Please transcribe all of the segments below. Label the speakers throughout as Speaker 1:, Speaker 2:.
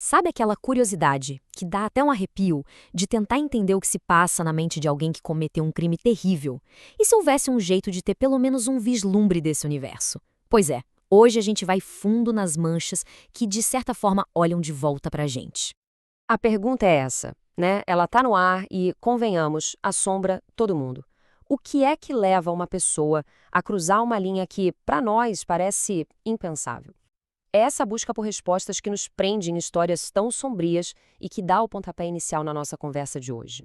Speaker 1: Sabe aquela curiosidade, que dá até um arrepio, de tentar entender o que se passa na mente de alguém que cometeu um crime terrível? E se houvesse um jeito de ter pelo menos um vislumbre desse universo? Pois é, hoje a gente vai fundo nas manchas que, de certa forma, olham de volta pra gente.
Speaker 2: A pergunta é essa, né? Ela tá no ar e, convenhamos, assombra todo mundo. O que é que leva uma pessoa a cruzar uma linha que, para nós, parece impensável? É essa busca por respostas que nos prende em histórias tão sombrias e que dá o pontapé inicial na nossa conversa de hoje.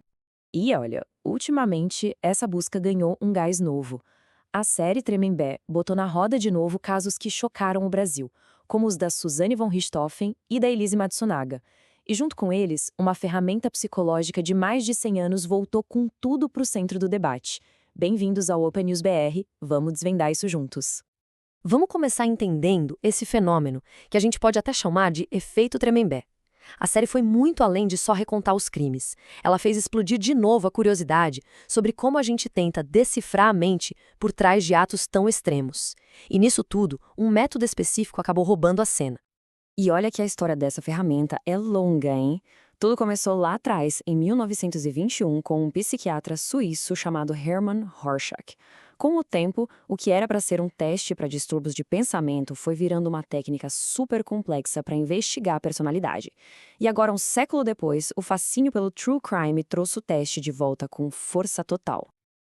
Speaker 3: E olha, ultimamente essa busca ganhou um gás novo. A série Tremembé botou na roda de novo casos que chocaram o Brasil, como os da Suzane von Richthofen e da Elise Matsunaga. E junto com eles, uma ferramenta psicológica de mais de 100 anos voltou com tudo para o centro do debate. Bem-vindos ao Open News BR, vamos desvendar isso juntos.
Speaker 1: Vamos começar entendendo esse fenômeno, que a gente pode até chamar de efeito Tremembé. A série foi muito além de só recontar os crimes. Ela fez explodir de novo a curiosidade sobre como a gente tenta decifrar a mente por trás de atos tão extremos. E nisso tudo, um método específico acabou roubando a cena.
Speaker 3: E olha que a história dessa ferramenta é longa, hein? Tudo começou lá atrás, em 1921, com um psiquiatra suíço chamado Hermann Rorschach. Com o tempo, o que era para ser um teste para distúrbios de pensamento foi virando uma técnica super complexa para investigar a personalidade. E agora, um século depois, o fascínio pelo true crime trouxe o teste de volta com força total.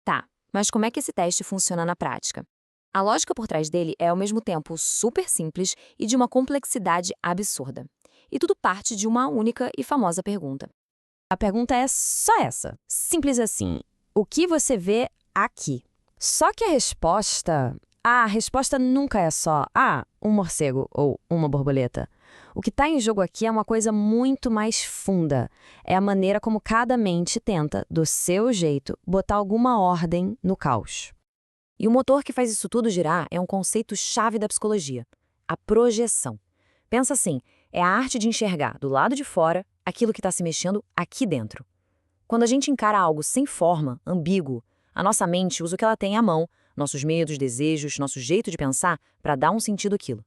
Speaker 4: Tá, mas como é que esse teste funciona na prática? A lógica por trás dele é ao mesmo tempo super simples e de uma complexidade absurda. E tudo parte de uma única e famosa pergunta.
Speaker 3: A pergunta é só essa, simples assim. O que você vê aqui? Só que a resposta nunca é só, um morcego ou uma borboleta. O que está em jogo aqui é uma coisa muito mais funda. É a maneira como cada mente tenta, do seu jeito, botar alguma ordem no caos.
Speaker 1: E o motor que faz isso tudo girar é um conceito-chave da psicologia: a projeção. Pensa assim, é a arte de enxergar, do lado de fora, aquilo que está se mexendo aqui dentro. Quando a gente encara algo sem forma, ambíguo, a nossa mente usa o que ela tem à mão, nossos medos, desejos, nosso jeito de pensar, para dar um sentido àquilo.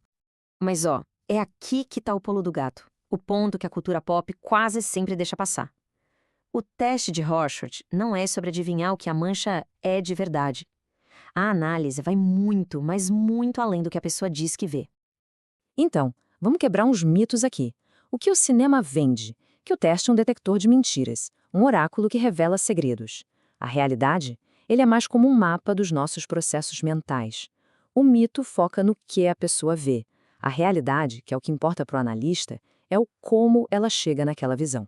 Speaker 2: Mas é aqui que está o pulo do gato. O ponto que a cultura pop quase sempre deixa passar. O teste de Rorschach não é sobre adivinhar o que a mancha é de verdade. A análise vai muito, mas muito além do que a pessoa diz que vê.
Speaker 3: Então, vamos quebrar uns mitos aqui. O que o cinema vende? Que o teste é um detector de mentiras, um oráculo que revela segredos. A realidade? Ele é mais como um mapa dos nossos processos mentais. O mito foca no que a pessoa vê. A realidade, que é o que importa para o analista, é o como ela chega naquela visão.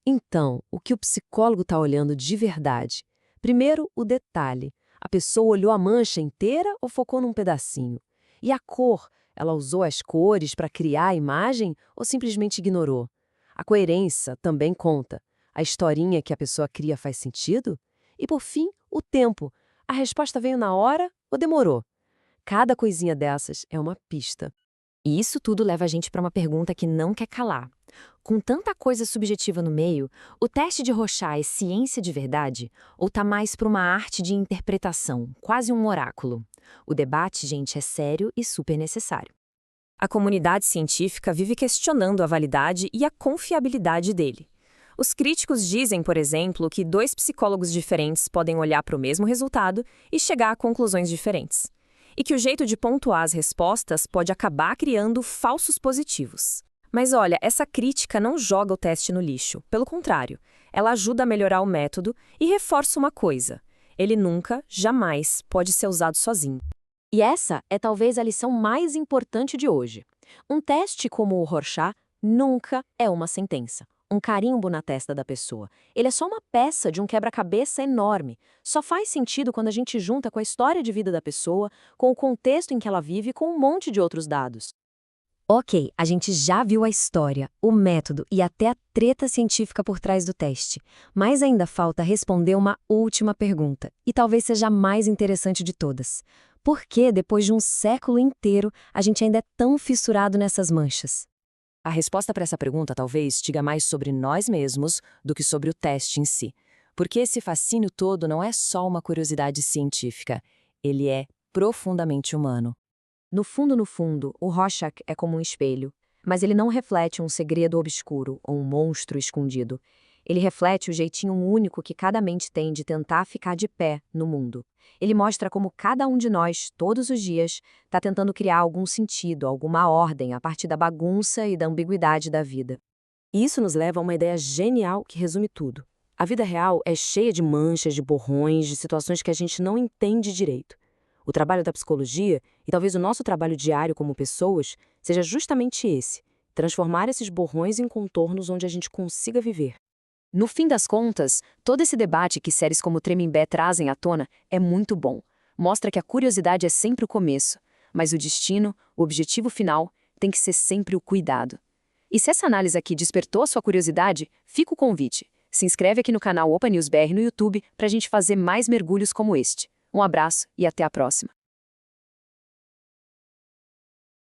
Speaker 1: Então, o que o psicólogo está olhando de verdade? Primeiro, o detalhe. A pessoa olhou a mancha inteira ou focou num pedacinho? E a cor? Ela usou as cores para criar a imagem ou simplesmente ignorou? A coerência também conta. A historinha que a pessoa cria faz sentido? E por fim, o tempo. A resposta veio na hora ou demorou? Cada coisinha dessas é uma pista. E isso tudo leva a gente para uma pergunta que não quer calar. Com tanta coisa subjetiva no meio, o teste de Rorschach é ciência de verdade ou tá mais para uma arte de interpretação, quase um oráculo? O debate, gente, é sério e super necessário.
Speaker 4: A comunidade científica vive questionando a validade e a confiabilidade dele. Os críticos dizem, por exemplo, que dois psicólogos diferentes podem olhar para o mesmo resultado e chegar a conclusões diferentes. E que o jeito de pontuar as respostas pode acabar criando falsos positivos. Mas olha, essa crítica não joga o teste no lixo. Pelo contrário, ela ajuda a melhorar o método e reforça uma coisa: ele nunca, jamais, pode ser usado sozinho.
Speaker 1: E essa é talvez a lição mais importante de hoje. Um teste como o Rorschach nunca é uma sentença, um carimbo na testa da pessoa. Ele é só uma peça de um quebra-cabeça enorme. Só faz sentido quando a gente junta com a história de vida da pessoa, com o contexto em que ela vive e com um monte de outros dados.
Speaker 3: Ok, a gente já viu a história, o método e até a treta científica por trás do teste. Mas ainda falta responder uma última pergunta, e talvez seja a mais interessante de todas. Por que, depois de um século inteiro, a gente ainda é tão fissurado nessas manchas?
Speaker 4: A resposta para essa pergunta talvez diga mais sobre nós mesmos do que sobre o teste em si. Porque esse fascínio todo não é só uma curiosidade científica, ele é profundamente humano.
Speaker 1: No fundo, o Rorschach é como um espelho.
Speaker 2: Mas ele não reflete um segredo obscuro ou um monstro escondido. Ele reflete o jeitinho único que cada mente tem de tentar ficar de pé no mundo. Ele mostra como cada um de nós, todos os dias, está tentando criar algum sentido, alguma ordem a partir da bagunça e da ambiguidade da vida.
Speaker 1: E isso nos leva a uma ideia genial que resume tudo. A vida real é cheia de manchas, de borrões, de situações que a gente não entende direito. O trabalho da psicologia, e talvez o nosso trabalho diário como pessoas, seja justamente esse: transformar esses borrões em contornos onde a gente consiga viver.
Speaker 3: No fim das contas, todo esse debate que séries como Tremembé trazem à tona é muito bom. Mostra que a curiosidade é sempre o começo, mas o destino, o objetivo final, tem que ser sempre o cuidado. E se essa análise aqui despertou a sua curiosidade, fica o convite. Se inscreve aqui no canal Opa News BR no YouTube para a gente fazer mais mergulhos como este. Um abraço e até a próxima.